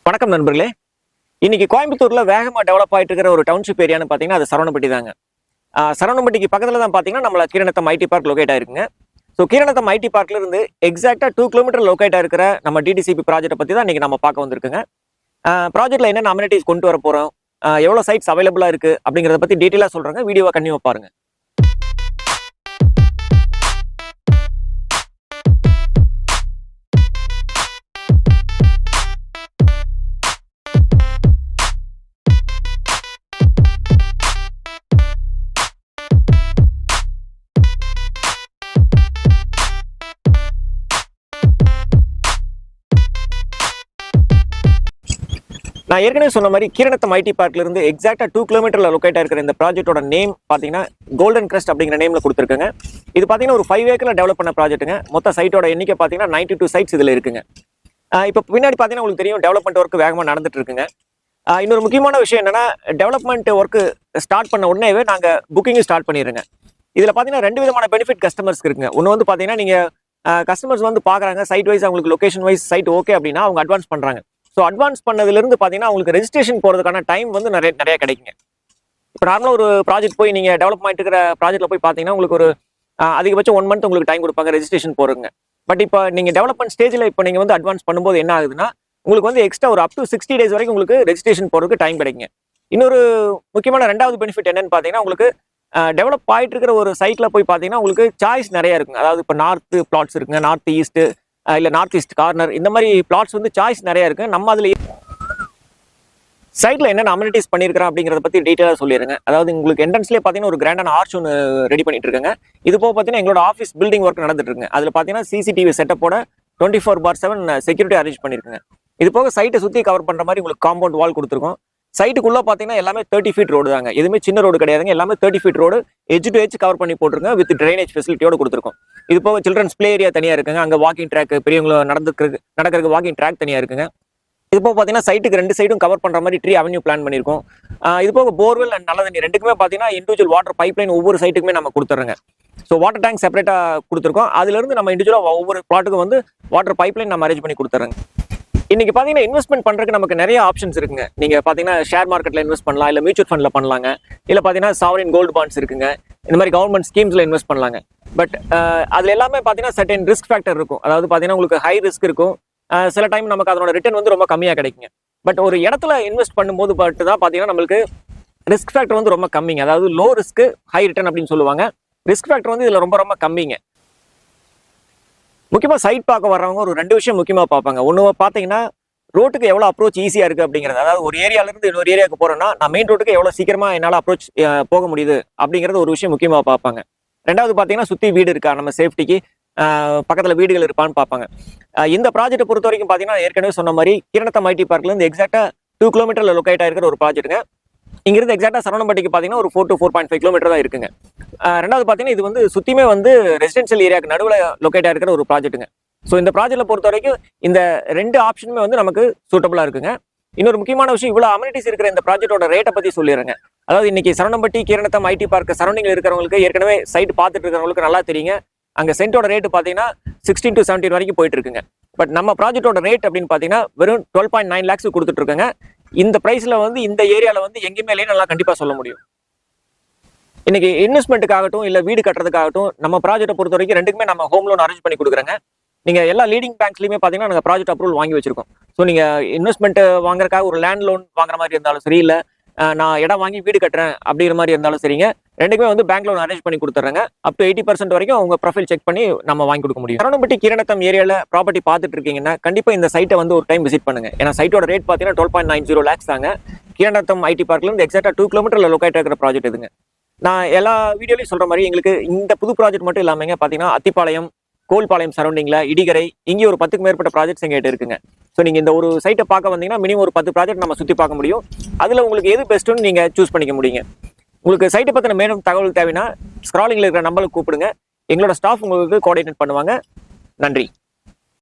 வணக்கம் நண்பர்களே. இன்னைக்கு கோயம்புத்தூர்ல வேகமா டெவலப் ஆயிட்டு இருக்கிற ஒரு டவுன்ஷிப் ஏரியான்னு பாத்தீங்கன்னா அது சரவணப்பட்டி தாங்க. சரவணப்பட்டிக்கு பக்கத்துல தான் பாத்தீங்கன்னா நம்மள கீரநத்தம் ஐடி பார்க் லொகேட் ஆயிருக்குங்க. ஸோ கீரநத்தம் ஐடி பார்க்ல இருந்து எக்ஸாக்டா 2 கிலோமீட்டர் லொகேட் ஆயிருக்கிற நம்ம டிடிசிபி ப்ராஜெக்ட் பத்தி தான் இன்னைக்கு நம்ம பார்க்க வந்திருக்குங்க. ப்ராஜெக்ட்ல என்னென்ன அமெனிட்டிஸ் கொண்டு வர போறோம், எவ்வளவு சைட்ஸ் அவைலபிளா இருக்கு அப்படிங்கறத பத்தி டீட்டெயிலா சொல்றேங்க. வீடியோவை கண்டிப்பா பாருங்க. நான் ஏற்கனவே சொன்ன மாதிரி கீரநத்தம் ஐடி பார்க்ல இருந்து எக்ஸாக்டா 2 கிலோமீட்டர்ல லொகேட் ஆயிருக்கிற இந்த ப்ராஜெக்டோட நேம் பாத்தீங்கன்னா கோல்டன் கிரஸ்ட் அப்படிங்கிற நேம்ல கொடுத்துருக்காங்க. இது பாத்தீங்கன்னா ஒரு 5 ஏக்கர்ல டெவலப் பண்ண ப்ராஜெக்ட்டுங்க. மொத்த சைட்டோட எண்ணிக்கை பாத்தீங்கன்னா 92 சைட்ஸ் இதுல இருக்குங்க. இப்போ பின்னாடி பாத்தீங்கன்னா உங்களுக்கு தெரியும் டெவலப்மெண்ட் ஒர்க் வேகமா நடந்துட்டு இருக்குங்க. இன்னொரு முக்கியமான விஷயம் என்னன்னா டெவலப்மெண்ட் ஒர்க் ஸ்டார்ட் பண்ண உடனேவே நாங்க புக்கிங் ஸ்டார்ட் பண்ணிடுறோங்க. இதுல பாத்தீங்கன்னா 2 விதமான பெனிஃபிட் கஸ்டமர்ஸ்க்கு இருக்குங்க. ஒன்னு வந்து பாத்தீங்கன்னா நீங்க கஸ்டமர்ஸ் வந்து பாக்குறாங்க சைட் வைஸ் அவங்களுக்கு லொகேஷன் வைஸ் சைட் ஓகே அப்படின்னா அவங்க அட்வான்ஸ் பண்றாங்க. ஸோ அட்வான்ஸ் பண்ணதுல இருந்து பாத்தீங்கன்னா உங்களுக்கு ரெஜிஸ்ட்ரேஷன் போறதுக்கான டைம் வந்து நிறைய கிடைக்குங்க. இப்போ நார்மலா ஒரு ப்ராஜெக்ட் போய் நீங்க டெவலப் ஆயிட்டு இருக்கிற ப்ராஜெக்ட்ல போய் பாத்தீங்கன்னா உங்களுக்கு ஒரு அதிகபட்சம் 1 மந்த் உங்களுக்கு டைம் கொடுப்பாங்க ரெஜிஸ்ட்ரேஷன் போறதுங்க. பட் இப்போ நீங்க டெவலப்மெண்ட் ஸ்டேஜ்ல இப்போ நீங்க வந்து அட்வான்ஸ் பண்ணும்போது என்ன ஆகுதுன்னா உங்களுக்கு வந்து எக்ஸ்ட்ரா ஒரு அப் டு 60 டேஸ் வரைக்கும் உங்களுக்கு ரெஜிஸ்ட்ரேஷன் போறதுக்கு டைம் கிடைக்குங்க. இன்னொரு முக்கியமான ரெண்டாவது பெனிஃபிட் என்னன்னு பாத்தீங்கன்னா உங்களுக்கு டெவலப் ஆயிட்டு இருக்கிற ஒரு சைட்ல போய் பாத்தீங்கன்னா உங்களுக்கு சாய்ஸ் நிறைய இருக்குங்க. அதாவது இப்போ நார்த் பிளாட்ஸ் இருக்குங்க, நார்த் ஈஸ்ட் இல்ல நார்த் ஈஸ்ட் கார்னர், இந்த மாதிரி பிளாட்ஸ் வந்து சாய்ஸ் நிறைய இருக்கு. நம்ம அதுல சைட்ல என்னென்ன அமெனிட்டிஸ் பண்ணிருக்கிறோம் அப்படிங்கறத பத்தி டீடைலா சொல்லிடுங்க. அதாவது உங்களுக்கு என்ட்ரன்ஸ்லேயே பாத்தீங்கன்னா ஒரு கிராண்டான ஆர்ச் ஒன்று ரெடி பண்ணிட்டு இருக்காங்க. இது போக பாத்தீங்கன்னா எங்களோட ஆஃபீஸ் பில்டிங் ஒர்க் நடந்துட்டு இருக்குங்க. அதுல பாத்தீங்கன்னா சிசிடிவி செட்டப்போட 24/7 செக்யூரிட்டி அரேஞ்ச் பண்ணிருக்குங்க. இது போக சைட்டை சுத்தி கவர் பண்ற மாதிரி உங்களுக்கு காம்பவுண்ட் வால் கொடுத்துருக்கோம். சைட்டுக்குள்ள பாத்தீங்கன்னா எல்லாமே 30 ஃபீட் ரோடு தாங்க. எதுவுமே சின்ன ரோடு கிடையாதுங்க. எல்லாமே 30 feet road edge to edge cover பண்ணி போட்டுருங்க. வித் ட்ரைனேஜ் ஃபெசிலிட்டியோட கொடுத்துருக்கோம். இது போக சில்ட்ரன்ஸ் பிளே ஏரியா தனியா இருக்குங்க. அங்க வாக்கிங் ட்ராக், பெரியவங்க நடக்கிறதுக்கு வாக்கிங் ட்ராக் தனியா இருக்குங்க. இது போக பாத்தீங்கன்னா சைட்டுக்கு 2 சைடும் கவர் பண்ற மாதிரி ட்ரீ அவென்யூ பிளான் பண்ணிருக்கோம். இது போக போர்வெல் அண்ட் நல்ல தண்ணி ரெண்டுக்குமே பாத்தீங்கன்னா இண்டிவிஜுவல் வாட்டர் பைப்லைன் ஒவ்வொரு சைட்டுக்குமே நம்ம கொடுத்துறோங்க. ஸோ வாட்டர் டேங்க் செப்பரேட்டா கொடுத்துருக்கோம். அதுல இருந்து நம்ம இண்டிவிஜுவலா ஒவ்வொரு பிளாட்டுக்கும் வந்து வாட்டர் பைப்லைன் நம்ம அரேஞ்ச் பண்ணி கொடுத்துறோங்க. இன்னைக்கு பாத்தீங்கன்னா இன்வெஸ்ட்மெண்ட் பண்றதுக்கு நமக்கு நிறைய ஆப்ஷன்ஸ் இருக்குங்க. நீங்க பாத்தீங்கன்னா ஷேர் மார்க்கெட்ல இன்வெஸ்ட் பண்ணலாம், இல்ல மியூச்சுவல் ஃபண்ட்ல பண்ணலாங்க, இல்ல பாத்தீங்கன்னா சாவரின் கோல்டு பாண்ட்ஸ் இருக்குங்க. இந்த மாதிரி கவர்மெண்ட் ஸ்கீம்ஸ்ல இன்வெஸ்ட் பண்ணலாங்க. பட் அதுல எல்லாமே பாத்தீங்கன்னா சர்டன் ரிஸ்க் ஃபேக்டர் இருக்கும். அதாவது பாத்தீங்கன்னா உங்களுக்கு ஹை ரிஸ்க் இருக்கும். சில டைம் நமக்கு அதோட ரிட்டர்ன் வந்து ரொம்ப கம்மியா கிடைக்குங்க. பட் ஒரு இடத்துல இன்வெஸ்ட் பண்ணும்போது தான் பாத்தீங்கன்னா நம்மளுக்கு ரிஸ்க் ஃபேக்டர் வந்து ரொம்ப கம்மிங்க. அதாவது லோ ரிஸ்க் ஹை ரிட்டர்ன் அப்படின்னு சொல்லுவாங்க. ரிஸ்க் ஃபேக்டர் வந்து இதுல ரொம்ப கம்மிங்க. முக்கியமா சைட் பார்க்க வர்றவங்க ஒரு 2 விஷயம் முக்கியமா பார்ப்பாங்க. ஒண்ணு பாத்தீங்கன்னா ரோட்டுக்கு எவ்வளவு அப்ரோச் ஈஸியா இருக்கு அப்படிங்கிறது. அதாவது ஒரு ஏரியால இருந்து இன்னொரு ஏரியாவுக்கு போறேன்னா நான் மெயின் ரோட்டுக்கு எவ்வளவு சீக்கிரமா என்னால அப்ரோச் போக முடியுது அப்படிங்கிறது ஒரு விஷயம் முக்கியமா பார்ப்பாங்க. ரெண்டாவது பாத்தீங்கன்னா சுத்தி வீடு இருக்கா, நம்ம சேஃப்டிக்கு பக்கத்துல வீடுகள் இருப்பான்னு பார்ப்பாங்க. இந்த ப்ராஜெக்ட்டை பொறுத்த வரைக்கும் பாத்தீங்கன்னா ஏற்கனவே சொன்ன மாதிரி கீரநத்தம் ஐடி பார்க்ல இருந்து எக்ஸாக்டா 2 கிலோமீட்டர்ல லொகேட் ஆயிருக்கிற ஒரு ப்ராஜெக்ட்டுங்க. இங்கிருந்து எக்ஸாக்டா சரவணம்பட்டிக்கு பாத்தீங்கன்னா ஒரு 4 to 4.5 கிலோமீட்டர் தான் இருக்குங்க. ரெண்டாவது பாத்தீங்கன்னா இது வந்து சுத்தியுமே வந்து ரெசிடென்ஷியல் ஏரியாவுக்கு நடுவில் லொகேட் ஆயிருக்கிற ஒரு ப்ராஜெக்ட்டுங்க. ஸோ இந்த ப்ராஜெக்ட்ல பொறுத்த வரைக்கும் இந்த 2 ஆப்ஷனுமே வந்து நமக்கு சூட்டபிளா இருக்குங்க. இன்னொரு முக்கியமான விஷயம், இவ்வளவு அமெனிட்டிஸ் இருக்கிற இந்த ப்ராஜெக்டோட ரேட்டை பத்தி சொல்லிடுறேங்க. அதாவது இன்னைக்கு சரவணம்பட்டி கீரநத்தம் ஐடி பார்க் சரௌண்டிங்ல இருக்கிறவங்களுக்கு ஏற்கனவே சைட் பார்த்துட்டு இருக்கிறவங்களுக்கு நல்லா தெரியுங்க. அங்க சென்டோட ரேட் பாத்தீங்கன்னா 16 to 17 வரைக்கும் போயிட்டு இருக்குங்க. பட் நம்ம ப்ராஜெக்டோட ரேட் அப்படின்னு பாத்தீங்கன்னா வெறும் 12.9 lakhs கொடுத்துட்டு இருக்காங்க. இந்த பிரைஸ்ல வந்து இந்த ஏரியால வந்து எங்கேயுமே நல்லா கண்டிப்பா சொல்ல முடியும். இன்னைக்கு இன்வெஸ்ட்மெண்ட்டுக்காகட்டும் இல்ல வீடு கட்டுறதுக்காகட்டும் நம்ம ப்ராஜெக்ட்டை பொறுத்த வரைக்கும் ரெண்டுக்குமே நம்ம ஹோம் லோன் அரேஞ்ச் பண்ணி கொடுக்குறோங்க. நீங்க எல்லா லீடிங் பேங்க்ஸ்லயுமே பாத்தீங்கன்னா நாங்க ப்ராஜெக்ட் அப்ரூவல் வாங்கி வச்சிருக்கோம். ஸோ நீங்க இன்வெஸ்ட்மெண்ட் வாங்குறதுக்காக ஒரு லேண்ட் லோன் வாங்குற மாதிரி இருந்தாலும் சரி, இல்ல நான் இடம் வாங்கி வீடு கட்டுறேன் அப்படிங்கிற மாதிரி இருந்தாலும் சரிங்க, ரெண்டுக்குமே வந்து பேங்க் லோன் அரேஞ்ச் பண்ணி கொடுத்துறாங்க. அப் டு 80% வரைக்கும் உங்க ப்ரொஃபைல் செக் பண்ணி நம்ம வாங்கி கொடுக்க முடியும். சரவணம்பட்டி கீரநத்தம் ஏரியால ப்ராப்பர்ட்டி பார்த்துட்டு இருக்கீங்கன்னா கண்டிப்பா இந்த சைட்டை வந்து ஒரு டைம் விசிட் பண்ணுங்க. ஏன்னா சைட்டோட ரேட் பாத்தீங்கன்னா 12.90 lakhs தாங்க. கீரநத்தம் ஐடி பார்க்ல இருந்து எக்ஸாக்டா 2 கிலோமீட்டர்ல லொகேட் இருக்கிற ப்ராஜெக்ட் இதுங்க. நான் எல்லா வீடியோலையும் சொல்ற மாதிரி எங்களுக்கு இந்த புது ப்ராஜெக்ட் மட்டும் இல்லாமங்க பாத்தீங்கன்னா அத்திப்பாளையம், கோல்பாளையம் சரௌண்டிங்ல இடிகரை இங்கே ஒரு 10க்கு மேற்பட்ட ப்ராஜெக்ட்ஸ் எங்கிட்ட இருக்குங்க. ஸோ நீங்க இந்த ஒரு சைட்டை பார்க்க வந்தீங்கன்னா மினிமம் ஒரு 10 ப்ராஜெக்ட் நம்ம சுத்தி பார்க்க முடியும். அதுல உங்களுக்கு எது பெஸ்ட்னு நீங்க சூஸ் பண்ணிக்க முடியுங்க. உங்களுக்கு சைட்டை பத்தின மேலும் தகவல் தேவைன்னா ஸ்க்ராலிங்ல இருக்கிற நம்பருக்கு கூப்பிடுங்க. எங்களோட ஸ்டாஃப் உங்களுக்கு கோஆர்டினேட் பண்ணுவாங்க. நன்றி.